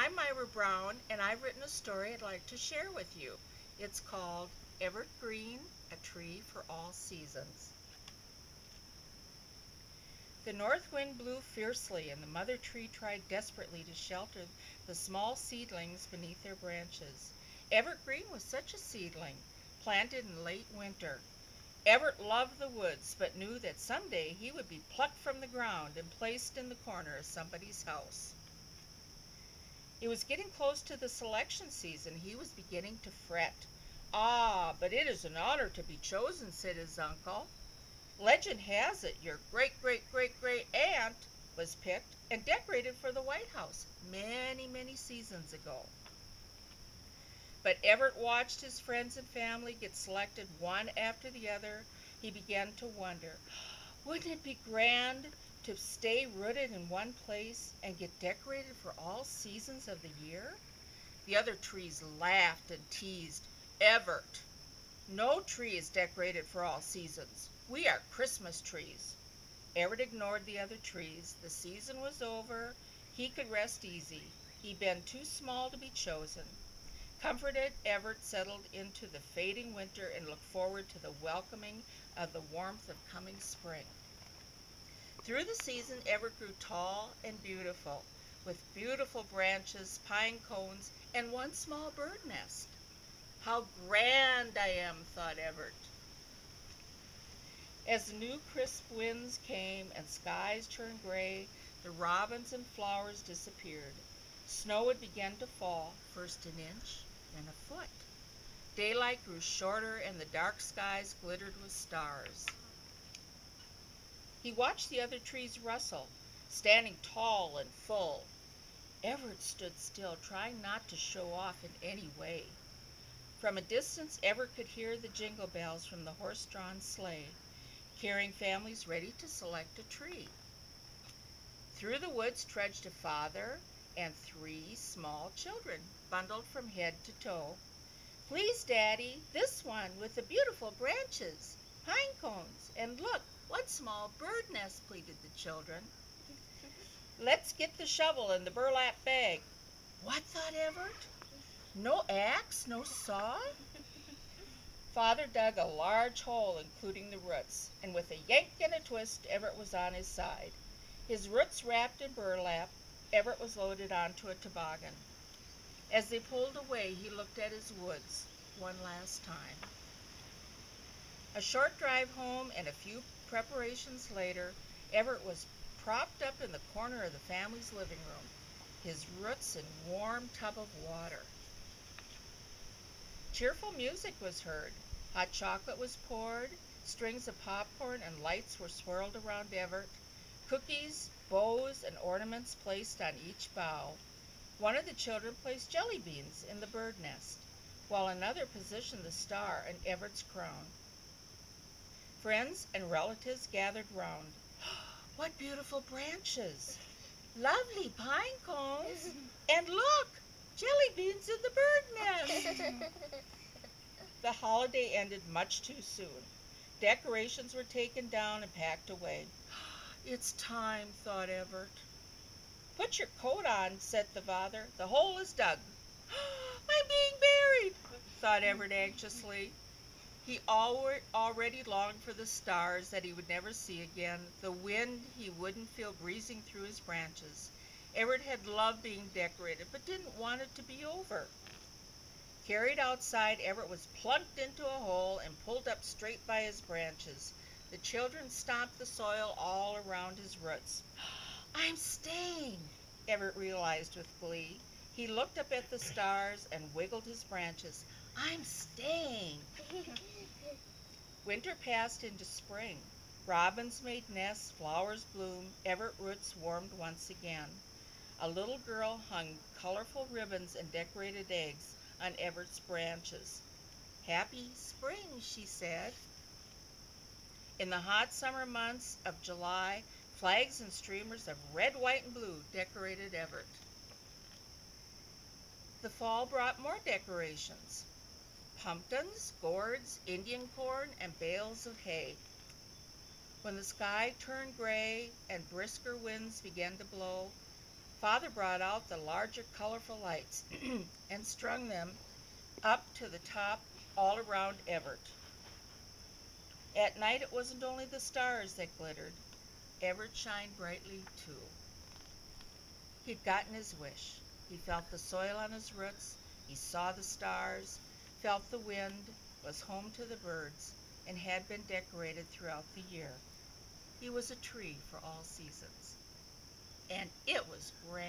I'm Myra Brown, and I've written a story I'd like to share with you. It's called Everett Green, A Tree for All Seasons. The north wind blew fiercely, and the mother tree tried desperately to shelter the small seedlings beneath their branches. Everett Green was such a seedling, planted in late winter. Everett loved the woods, but knew that someday he would be plucked from the ground and placed in the corner of somebody's house. It was getting close to the selection season. He was beginning to fret. "Ah, but it is an honor to be chosen," said his uncle. "Legend has it your great-great-great-great-aunt was picked and decorated for the White House many, many seasons ago." But Everett watched his friends and family get selected one after the other. He began to wonder, wouldn't it be grand to stay rooted in one place and get decorated for all seasons of the year? The other trees laughed and teased. "Everett, no tree is decorated for all seasons. We are Christmas trees." Everett ignored the other trees. The season was over. He could rest easy. He'd been too small to be chosen. Comforted, Everett settled into the fading winter and looked forward to the welcoming of the warmth of coming spring. Through the season, Everett grew tall and beautiful, with beautiful branches, pine cones, and one small bird nest. "How grand I am," thought Everett. As the new crisp winds came and skies turned gray, the robins and flowers disappeared. Snow would begin to fall, first an inch, then a foot. Daylight grew shorter, and the dark skies glittered with stars. He watched the other trees rustle, standing tall and full. Everett stood still, trying not to show off in any way. From a distance, Everett could hear the jingle bells from the horse-drawn sleigh, carrying families ready to select a tree. Through the woods trudged a father and 3 small children, bundled from head to toe. "Please, Daddy, this one with the beautiful branches, pine cones, and look, one small bird nest," pleaded the children. "Let's get the shovel and the burlap bag." What, thought Everett? No axe, no saw? Father dug a large hole, including the roots, and with a yank and a twist, Everett was on his side. His roots wrapped in burlap, Everett was loaded onto a toboggan. As they pulled away, he looked at his woods one last time. A short drive home and a few preparations later, Everett was propped up in the corner of the family's living room, his roots in a warm tub of water. Cheerful music was heard. Hot chocolate was poured. Strings of popcorn and lights were swirled around Everett. Cookies, bows, and ornaments placed on each bough. One of the children placed jelly beans in the bird nest, while another positioned the star in Everett's crown. Friends and relatives gathered round. "What beautiful branches! Lovely pine cones! And look, jelly beans in the bird nest!" The holiday ended much too soon. Decorations were taken down and packed away. "It's time," thought Everett. "Put your coat on," said the father. "The hole is dug." "I'm being buried," thought Everett anxiously. He already longed for the stars that he would never see again, the wind he wouldn't feel breezing through his branches. Everett had loved being decorated, but didn't want it to be over. Carried outside, Everett was plunked into a hole and pulled up straight by his branches. The children stomped the soil all around his roots. "I'm staying," Everett realized with glee. He looked up at the stars and wiggled his branches. "I'm staying." Winter passed into spring. Robins made nests, flowers bloomed, Everett roots warmed once again. A little girl hung colorful ribbons and decorated eggs on Everett's branches. "Happy spring," she said. In the hot summer months of July, flags and streamers of red, white, and blue decorated Everett. The fall brought more decorations: pumpkins, gourds, Indian corn, and bales of hay. When the sky turned gray and brisker winds began to blow, Father brought out the larger colorful lights and strung them up to the top all around Everett. At night it wasn't only the stars that glittered. Everett shined brightly too. He'd gotten his wish. He felt the soil on his roots, he saw the stars, felt the wind, was home to the birds, and had been decorated throughout the year. He was a tree for all seasons. And it was grand.